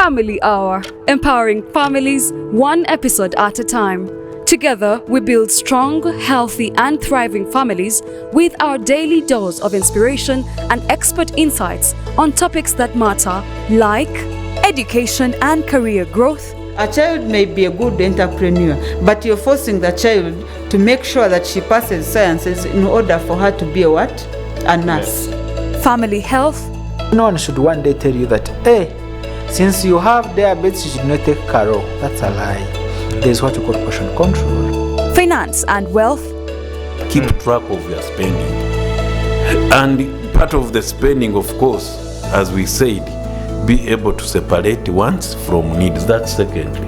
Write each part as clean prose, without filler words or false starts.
Family Hour, empowering families one episode at a time. Together, we build strong, healthy, and thriving families with our daily dose of inspiration and expert insights on topics that matter, like education and career growth. A child may be a good entrepreneur, but you're forcing the child to make sure that she passes sciences in order for her to be a what? A nurse. Family health. No one should one day tell you that, hey, since you have diabetes, you should not take Caro. That's a lie. There's what you call portion control. Finance and wealth. Keep track of your spending. And part of the spending, of course, as we said, be able to separate wants from needs. That's secondary.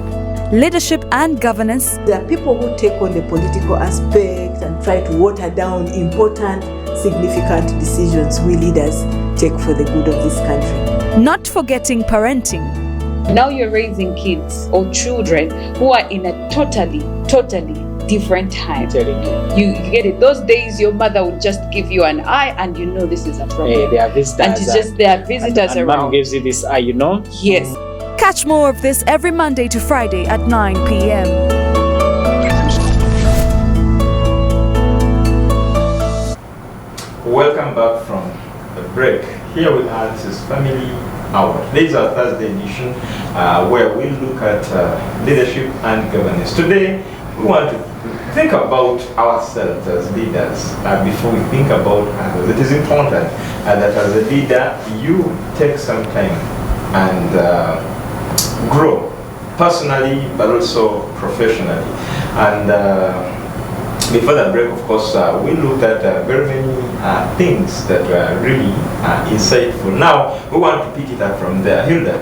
Leadership and governance. There are people who take on the political aspect and try to water down important, significant decisions we leaders take for the good of this country. Not forgetting parenting. Now you're raising kids or children who are in a totally different time. You get it. Those days your mother would just give you an eye and you know this is a problem. Hey, there are visitors. And it's just there are visitors and around. Mom gives you this eye, you know? Yes. Catch more of this every Monday to Friday at 9 p.m. Welcome back from the break. Here with us is Family Hour. This is our Thursday edition where we look at leadership and governance. Today, we want to think about ourselves as leaders before we think about others. It is important that as a leader, you take some time and grow personally, but also professionally. And before the break, of course, we looked at very many things that were really insightful. Now, we want to pick it up from there. Hilda,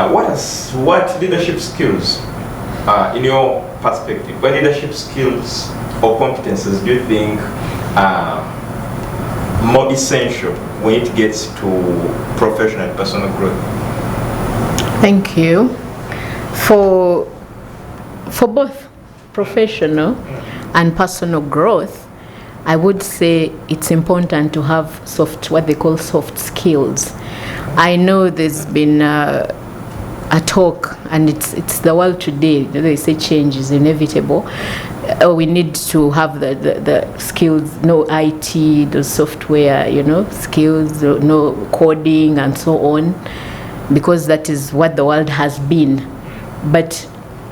what leadership skills, in your perspective, what leadership skills or competences do you think are more essential when it gets to professional and personal growth? Thank you. For both professional and personal growth, I would say it's important to have what they call soft skills. I know there's been a talk, and it's the world today. They say change is inevitable. We need to have the skills, no IT, the software, skills, no coding and so on, because that is what the world has been. But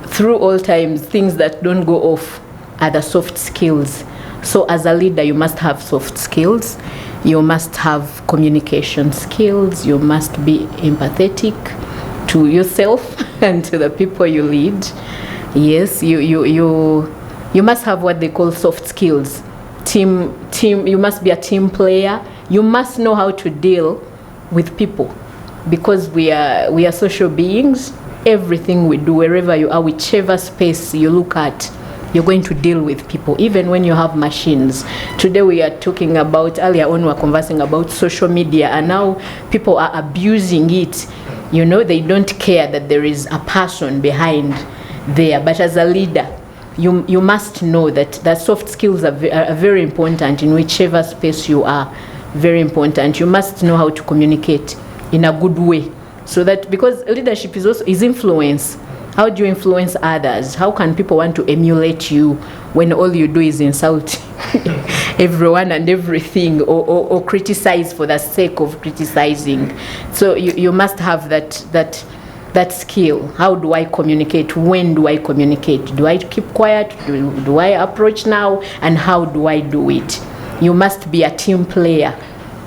through all times, things that don't go off are the soft skills. So as a leader, you must have soft skills. You must have communication skills. You must be empathetic to yourself and to the people you lead. Yes, you must have what they call soft skills. Team. You must be a team player. You must know how to deal with people, because we are social beings. Everything we do, wherever you are, whichever space you look at, you're going to deal with people, even when you have machines. Today we are talking about, earlier on we were conversing about social media, and now people are abusing it. They don't care that there is a person behind there. But as a leader, you must know that soft skills are very important in whichever space you are. Very important. You must know how to communicate in a good way, so that, because leadership is influence. How do you influence others? How can people want to emulate you when all you do is insult everyone and everything, or criticize for the sake of criticizing? So you must have that skill. How do I communicate? When do I communicate? Do I keep quiet? Do I approach now? And how do I do it? You must be a team player,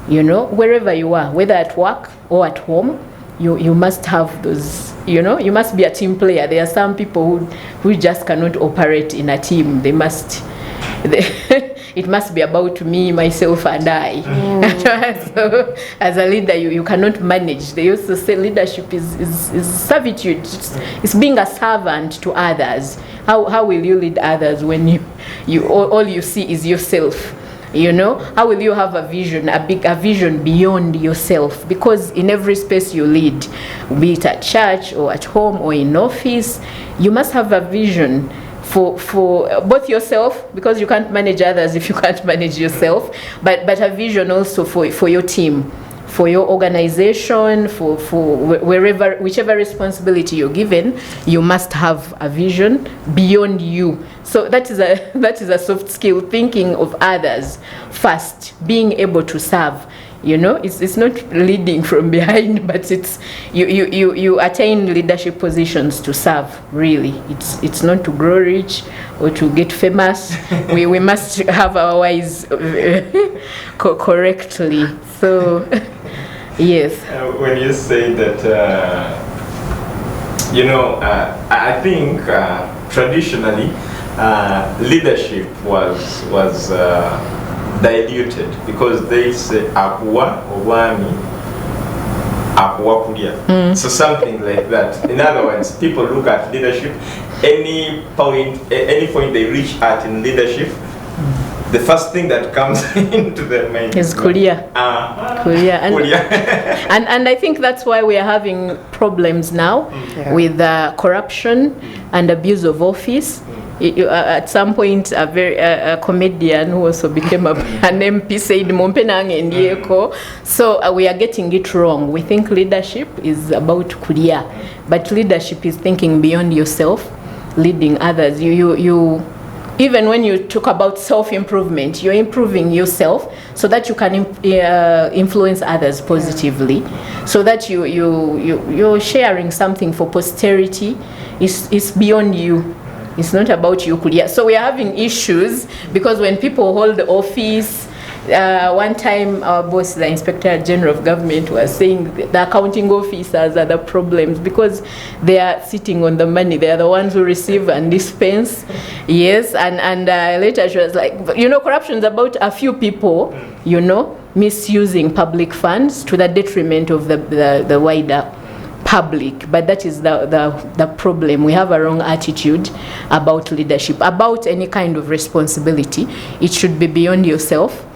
wherever you are, whether at work or at home. You must have those, you must be a team player. There are some people who just cannot operate in a team. It must be about me, myself, and I. So, as a leader, you cannot manage. They used to say leadership is servitude. It's being a servant to others. How will you lead others when all you see is yourself? How will you have a vision beyond yourself? Because in every space you lead, be it at church or at home or in office, you must have a vision for both yourself, because you can't manage others if you can't manage yourself, but a vision also for your team, for your organization, for whichever responsibility you're given, you must have a vision beyond you. So that is a soft skill, thinking of others first, being able to serve. You know, it's not leading from behind, but it's you attain leadership positions to serve. Really, it's not to grow rich or to get famous. we must have our whys correctly. So yes. When you say that, I think traditionally leadership was diluted, because they say akuwa obwami akuwa kulya, so something like that. In other words, people look at leadership, any point they reach at in leadership, the first thing that comes into their mind is kulia. And I think that's why we are having problems now with corruption and abuse of office. At some point, a comedian who also became an MP said, so we are getting it wrong. We think leadership is about kulia, but leadership is thinking beyond yourself, leading others. You even when you talk about self-improvement, you're improving yourself so that you can influence others positively, so that you're sharing something for posterity. It's beyond you. It's not about you. So we are having issues because when people hold office, one time our boss, the Inspector General of Government, was saying the accounting officers are the problems because they are sitting on the money. They are the ones who receive and dispense. Yes, and later she was like, corruption is about a few people, misusing public funds to the detriment of the wider public. But that is the problem. We have a wrong attitude about leadership, about any kind of responsibility. It should be beyond yourself.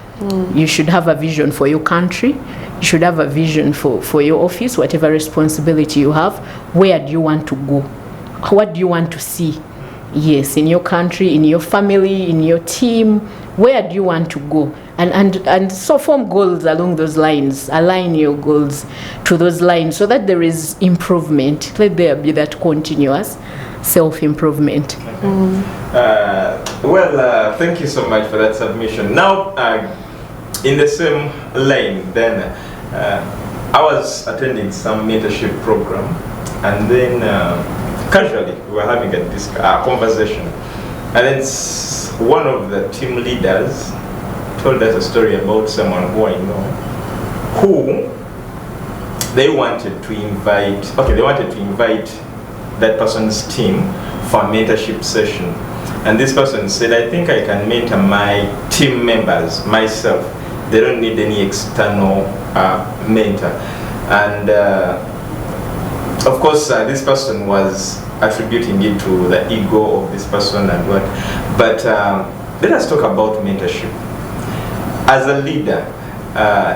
You should have a vision for your country. You should have a vision for your office, whatever responsibility you have. Where do you want to go? What do you want to see? Yes, in your country, in your family, in your team. Where do you want to go? And so form goals along those lines. Align your goals to those lines so that there is improvement. Let there be that continuous self-improvement. Thank you so much for that submission. Now, in the same lane, then I was attending some mentorship program, and then casually we were having a conversation, and then one of the team leaders told us a story about someone who I know, who they wanted to invite that person's team for a mentorship session. And this person said, I think I can mentor my team members myself. They don't need any external mentor. And of course, this person was attributing it to the ego of this person and what. But let us talk about mentorship. As a leader,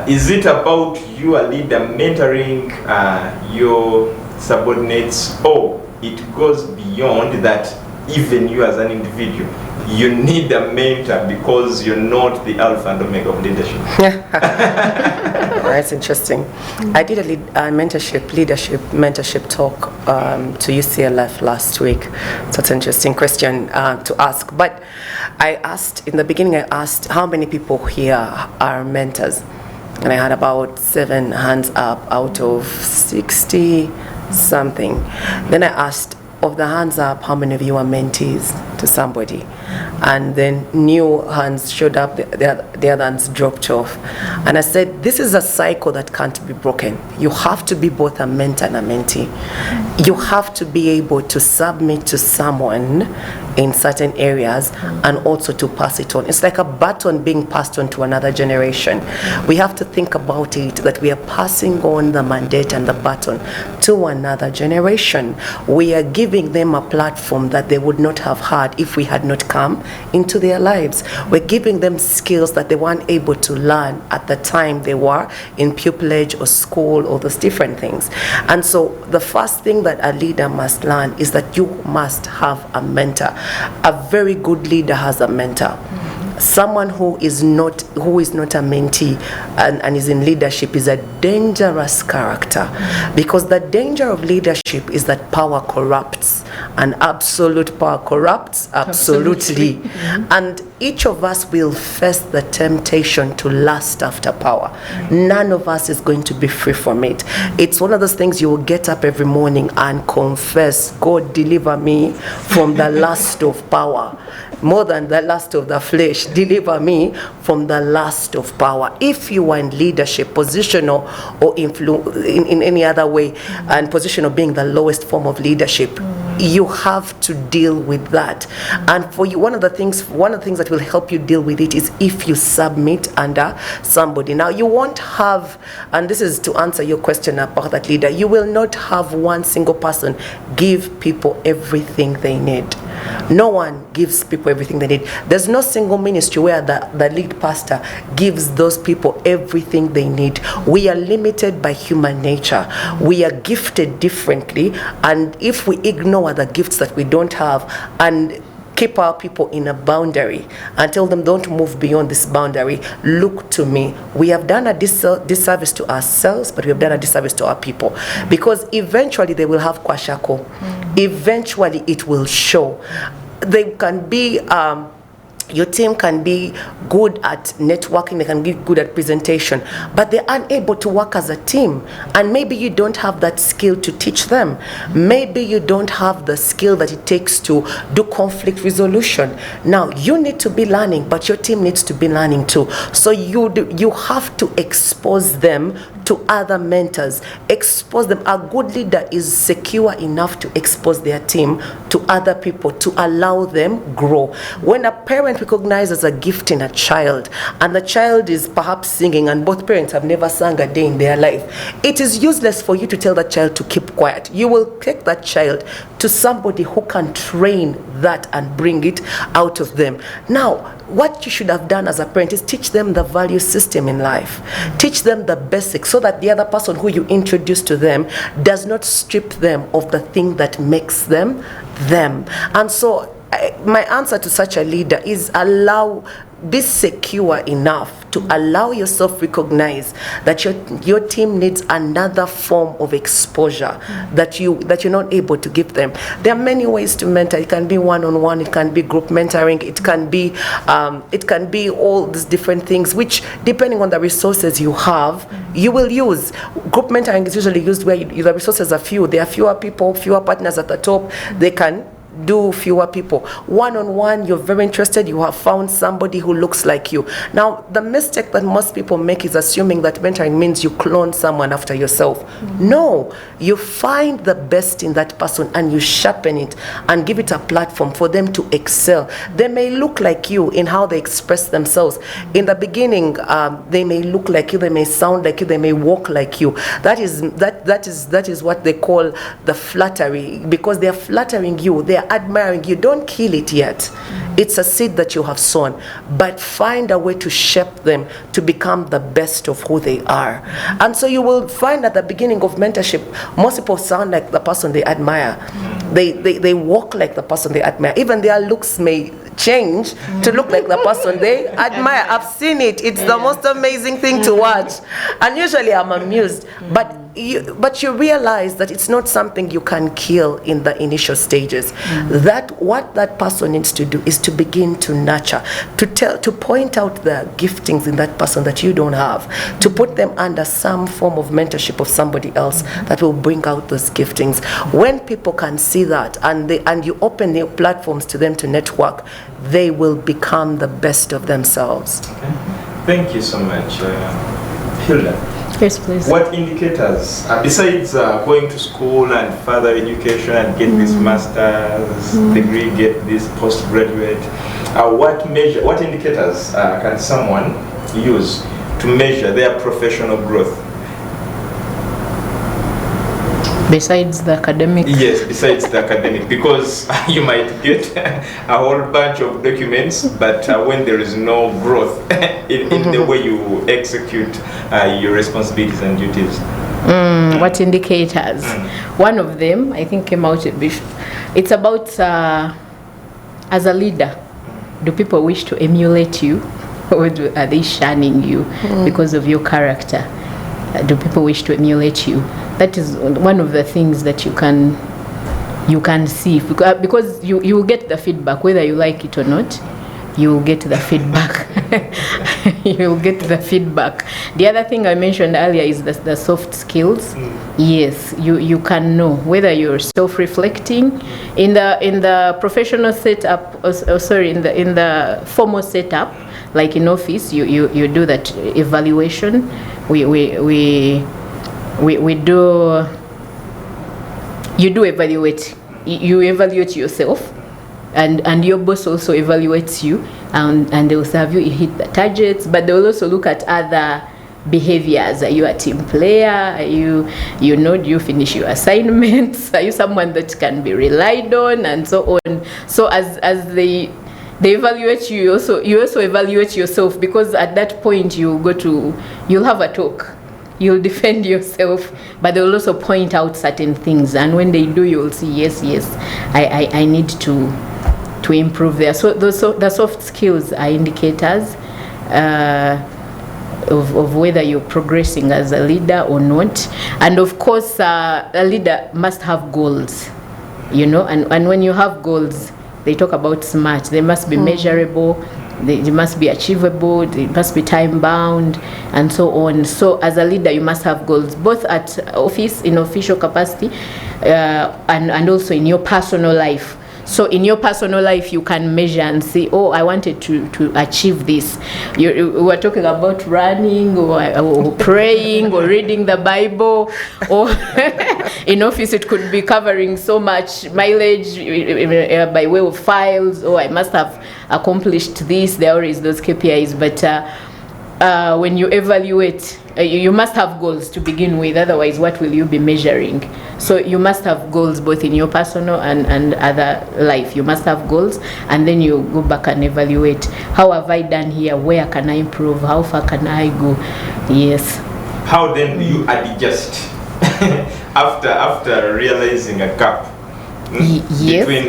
is it about you, a leader, mentoring your subordinates, or it goes beyond that? Even you as an individual, you need a mentor because you're not the alpha and omega of leadership. That's interesting. I did a mentorship talk to UCLF last week. So it's an interesting question to ask. But in the beginning, I asked how many people here are mentors? And I had about 7 hands up out of 60 something. Then I asked, of the hands up, how many of you are mentees to somebody? And then new hands showed up, the other hands dropped off. And I said, this is a cycle that can't be broken. You have to be both a mentor and a mentee. You have to be able to submit to someone in certain areas and also to pass it on. It's like a baton being passed on to another generation. We have to think about it that we are passing on the mandate and the baton to another generation. We are giving them a platform that they would not have had if we had not come into their lives. We're giving them skills that they weren't able to learn at the time they were in pupillage or school or those different things. And so the first thing that a leader must learn is that you must have a mentor. A very good leader has a mentor. someone who is not a mentee and is in leadership is a dangerous character, because the danger of leadership is that power corrupts, and absolute power corrupts absolutely. And each of us will face the temptation to lust after power. None of us is going to be free from it. It's one of those things you will get up every morning and confess, God, deliver me from the lust of power. More than the lust of the flesh, deliver me from the lust of power. If you are in leadership, positional or in any other way, and position of being the lowest form of leadership, you have to deal with that. And for you, one of the things that will help you deal with it is if you submit under somebody. Now, you won't have, and this is to answer your question about that leader, you will not have one single person give people everything they need. No one gives people everything they need. There's no single ministry where the lead pastor gives those people everything they need. We are limited by human nature. We are gifted differently, and if we ignore the gifts that we don't have and keep our people in a boundary and tell them don't move beyond this boundary, look to me, we have done a disservice to ourselves, but we have done a disservice to our people, because eventually they will have kwashako. Eventually it will show. They can be your team can be good at networking, they can be good at presentation, but they're unable to work as a team. And maybe you don't have that skill to teach them. Maybe you don't have the skill that it takes to do conflict resolution. Now, you need to be learning, but your team needs to be learning too. So you have to expose them to other mentors. Expose them. A good leader is secure enough to expose their team to other people, to allow them grow. When a parent recognizes a gift in a child, and the child is perhaps singing, and both parents have never sung a day in their life, it is useless for you to tell that child to keep quiet. You will take that child to somebody who can train that and bring it out of them. Now, what you should have done as a parent is teach them the value system in life. Teach them the basics, so that the other person who you introduce to them does not strip them of the thing that makes them them. And so my answer to such a leader is be secure enough to allow yourself recognize that your team needs another form of exposure that you're not able to give them. There are many ways to mentor. It can be one-on-one, it can be group mentoring, it can be all these different things, which depending on the resources you have, you will use. Group mentoring is usually used where the resources are few. There are fewer people, fewer partners at the top. They can do fewer people. One-on-one, you're very interested, you have found somebody who looks like you. Now, the mistake that most people make is assuming that mentoring means you clone someone after yourself. No, you find the best in that person and you sharpen it and give it a platform for them to excel. They may look like you in how they express themselves. In the beginning, they may look like you, they may sound like you, they may walk like you. That is what they call the flattery, because they are flattering you, they are admiring you. Don't kill it yet. It's a seed that you have sown, but find a way to shape them to become the best of who they are. And so you will find at the beginning of mentorship, most people sound like the person they admire. They walk like the person they admire. Even their looks may change to look like the person they admire. I've seen it. It's the most amazing thing to watch. And usually I'm amused. But you realize that it's not something you can kill in the initial stages. That what that person needs to do is to begin to nurture, to point out the giftings in that person that you don't have, to put them under some form of mentorship of somebody else that will bring out those giftings. When people can see that and you open new platforms to them to network, they will become the best of themselves. Okay. Thank you so much, Hilda. Yes, please. What indicators, besides going to school and further education and get this master's degree, get this postgraduate, what indicators can someone use to measure their professional growth? Besides the academic? Yes, besides the academic, because you might get a whole bunch of documents, but when there is no growth in the way you execute your responsibilities and duties. What indicators? One of them, I think, came out a bit. It's about as a leader, do people wish to emulate you, or are they shunning you because of your character? Do people wish to emulate you? That is one of the things that you can see, because you will get the feedback whether you like it or not. You will get the feedback. You will get the feedback. The other thing I mentioned earlier is the soft skills. Yes, you can know whether you're self-reflecting in the professional setup. In the formal setup, like in office, you do that evaluation. We do. You do evaluate. You evaluate yourself. And your boss also evaluates you, and they will have you hit the targets, but they will also look at other behaviors. Are you a team player? Are do you finish your assignments? Are you someone that can be relied on, and so on? So as they evaluate you, you also evaluate yourself, because at that point you'll have a talk. You'll defend yourself, but they'll also point out certain things, and when they do, you'll see, yes, I need to improve there. So the soft skills are indicators of whether you're progressing as a leader or not. And of course, a leader must have goals, and when you have goals, they talk about SMART. They must be measurable, they must be achievable, they must be time bound, and so on. So as a leader, you must have goals, both at office, in official capacity, and also in your personal life. So in your personal life, you can measure and say, oh, I wanted to achieve this. You were talking about running or praying or reading the Bible, or in office it could be covering so much mileage by way of files, or I must have accomplished this. There are always those KPIs, but when you evaluate, you must have goals to begin with, otherwise what will you be measuring? So you must have goals both in your personal and other life. You must have goals, and then you go back and evaluate. How have I done here? Where can I improve? How far can I go? Yes. How then do you adjust after realizing a gap between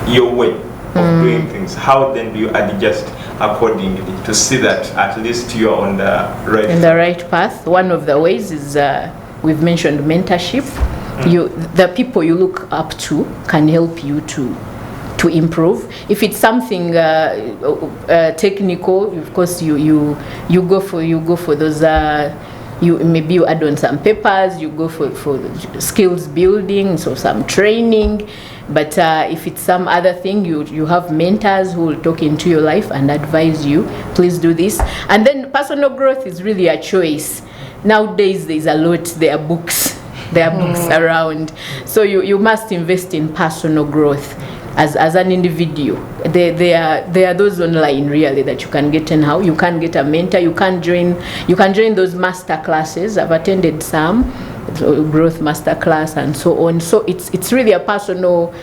your way of doing things? How then do you adjust accordingly to see that at least you are on the right path? One of the ways is we've mentioned mentorship. The people you look up to can help you to improve. If it's something technical, of course you go for those. Maybe you add on some papers. You go for skills building, so some training. But if it's some other thing, you have mentors who will talk into your life and advise you, please do this. And then personal growth is really a choice. Nowadays there's a lot, there are books around. So you must invest in personal growth as an individual. There are those online really that you can get anyhow. You can get a mentor, you can join those master classes. I've attended some. Growth master class and so on. So it's really a personal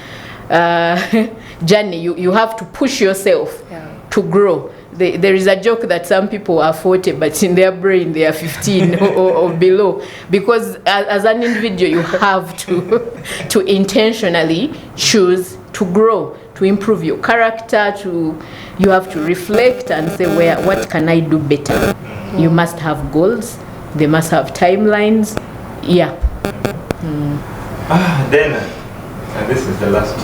journey. You have to push yourself to grow. There is a joke that some people are 40, but in their brain they are 15 or below, because as an individual you have to intentionally choose to grow, to improve your character. You have to reflect and say, what can I do better? You must have goals. They must have timelines. Yeah. Then, and this is the last.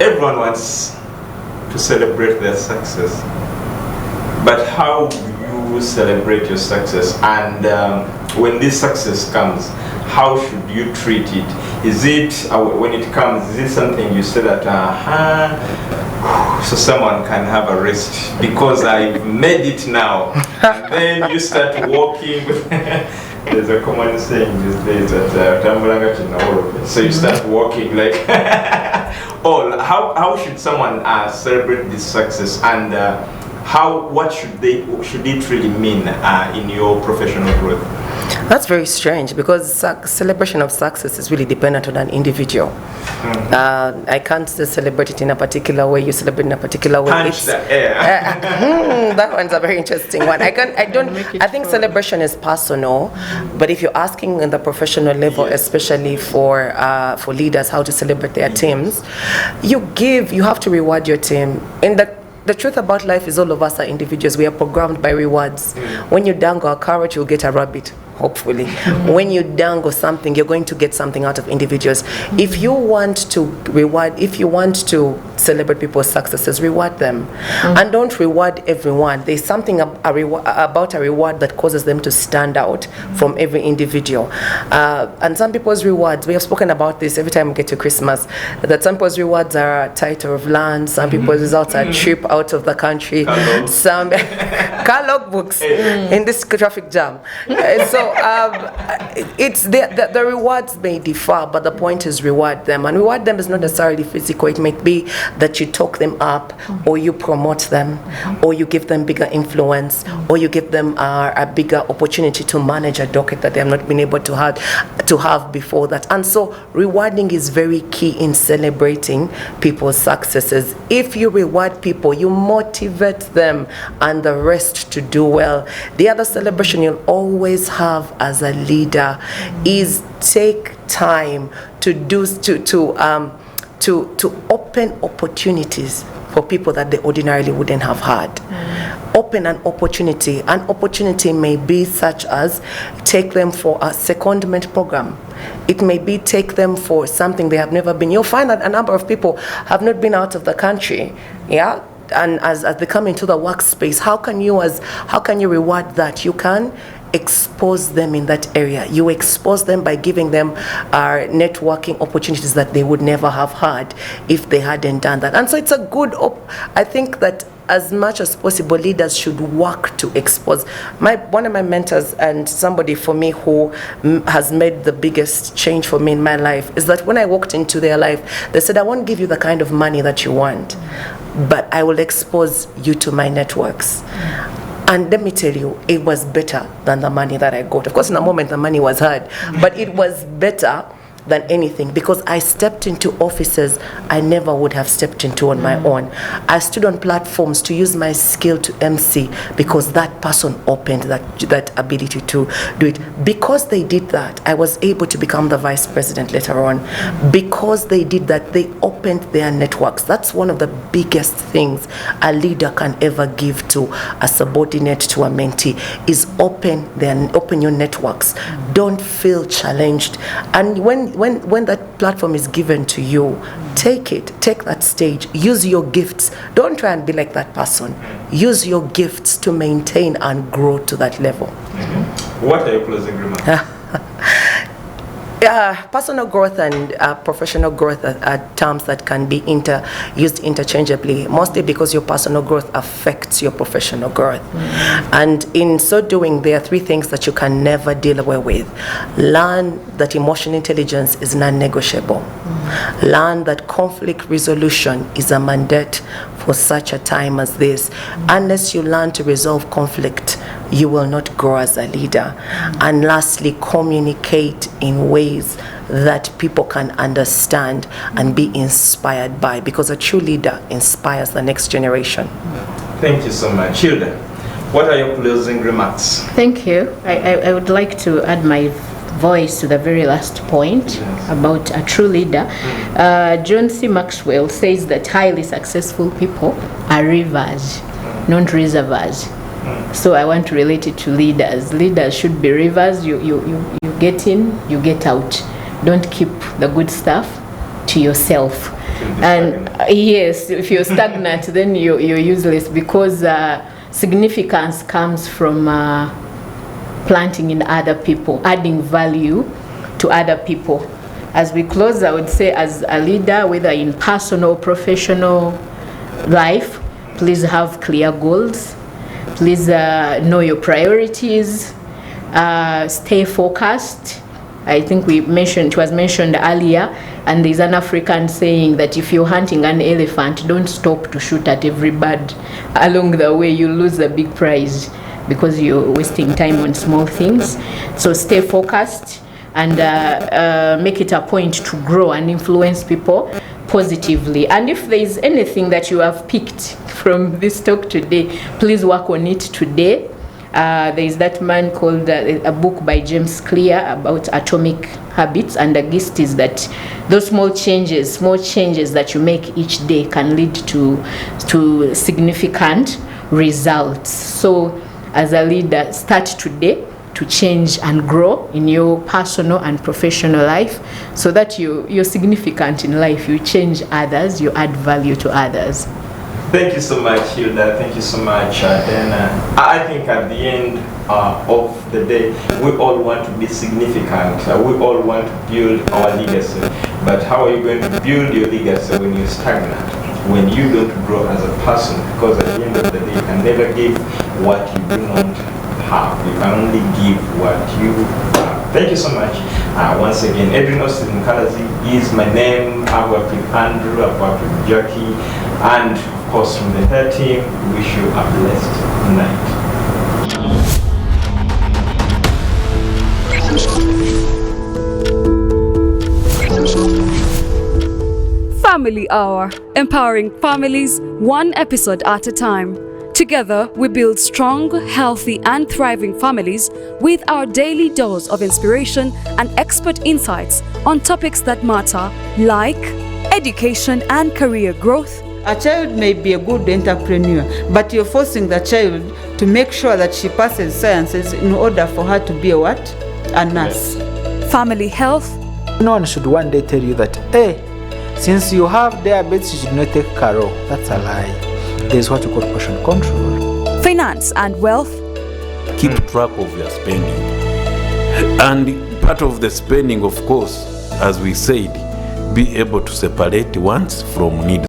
Everyone wants to celebrate their success, but how do you celebrate your success? And when this success comes, how should you treat it? Is it when it comes? Is it something you say that so someone can have a rest because I've made it now, and then you start walking? There's a common saying these days that so you start walking like. How should someone celebrate this success, and what should it really mean in your professional growth? That's very strange because celebration of success is really dependent on an individual. I can't celebrate it in a particular way. You celebrate in a particular way. Punch the air. That one's a very interesting one. I think celebration is personal, but if you're asking in the professional level, especially for leaders, how to celebrate their teams, you have to reward your team. The truth about life is all of us are individuals. We are programmed by rewards. When you dangle a carrot, you'll get a rabbit, hopefully. When you dangle something, you're going to get something out of individuals. If you want to celebrate people's successes, reward them. And don't reward everyone. There's something about a reward that causes them to stand out from every individual. And some people's rewards, we have spoken about this every time we get to Christmas, that some people's rewards are a title of land, some people's results are a trip out of the country, some car logbooks in this traffic jam. So it's the rewards may differ, but the point is reward them. And reward them is not necessarily physical. It might be that you talk them up, or you promote them, or you give them bigger influence, or you give them a bigger opportunity to manage a docket that they have not been able to have before that. And so rewarding is very key in celebrating people's successes. If you reward people, you motivate them and the rest to do well. The other celebration you'll always have as a leader is take time to open opportunities for people that they ordinarily wouldn't have had. Open an opportunity. An opportunity may be such as take them for a secondment program. It may be take them for something they have never been. You'll find that a number of people have not been out of the country. Yeah. And as they come into the workspace, how can you reward that? You can expose them in that area. You expose them by giving them networking opportunities that they would never have had if they hadn't done that. And so it's a good I think that as much as possible, leaders should work to expose. One of my mentors and somebody for me who has made the biggest change for me in my life is that when I walked into their life, they said, I won't give you the kind of money that you want, but I will expose you to my networks. And let me tell you, it was better than the money that I got. Of course, in a moment, the money was hard, but it was better than anything, because I stepped into offices I never would have stepped into on my own. I stood on platforms to use my skill to MC because that person opened that ability to do it. Because they did that, I was able to become the vice president later on. Because they did that, they opened their networks. That's one of the biggest things a leader can ever give to a subordinate, to a mentee, is open your networks. Don't feel challenged. And when that platform is given to you, take that stage, use your gifts. Don't try and be like that person. Use your gifts to maintain and grow to that level. What are your closing remarks? Personal growth and professional growth are terms that can be used interchangeably, mostly because your personal growth affects your professional growth. And in so doing, there are three things that you can never deal away with. Learn that emotional intelligence is non-negotiable. Learn that conflict resolution is a mandate for such a time as this. Unless you learn to resolve conflict, you will not grow as a leader. And lastly, communicate in ways that people can understand and be inspired by, because a true leader inspires the next generation. Thank you so much. Hilda, what are your closing remarks? Thank you. I would like to add my voice to the very last point about a true leader. John C. Maxwell says that highly successful people are rivers, not reservoirs. So I want to relate it to leaders. Leaders should be rivers. You get in, you get out. Don't keep the good stuff to yourself. And yes, if you're stagnant, then you're useless, because significance comes from planting in other people, adding value to other people. As we close, I would say, as a leader, whether in personal or professional life, please have clear goals. Please know your priorities. Stay focused. I think it was mentioned earlier, and there's an African saying that if you're hunting an elephant, don't stop to shoot at every bird along the way. You lose the big prize. because you're wasting time on small things. So stay focused and make it a point to grow and influence people positively. And if there is anything that you have picked from this talk today, please work on it today. There is that man called a book by James Clear about atomic habits, and the gist is that those small changes that you make each day can lead to significant results. So as a leader, start today to change and grow in your personal and professional life, so that you're significant in life. You change others, you add value to others. Thank you so much, Hilda. Thank you so much, Dana. I think at the end of the day, we all want to be significant. We all want to build our legacy. But how are you going to build your legacy when you're stagnant? When you don't grow as a person? Because at the end of the day, you can never give what you do not have. You can only give what you have. Thank you so much. Once again, Edwin Austin Mukalazi is my name. I've worked with Andrew, I've worked with Jackie, and of course from the entire team, we wish you a blessed night. Family Hour, empowering families one episode at a time. Together, we build strong, healthy, and thriving families with our daily dose of inspiration and expert insights on topics that matter, like education and career growth. A child may be a good entrepreneur, but you're forcing the child to make sure that she passes sciences in order for her to be a what? A nurse. Family health. No one should one day tell you that, hey, since you have diabetes, you should not take Caro. That's a lie. There's what you call portion control. Finance and wealth. Keep track of your spending. And part of the spending, of course, as we said, be able to separate wants from needs.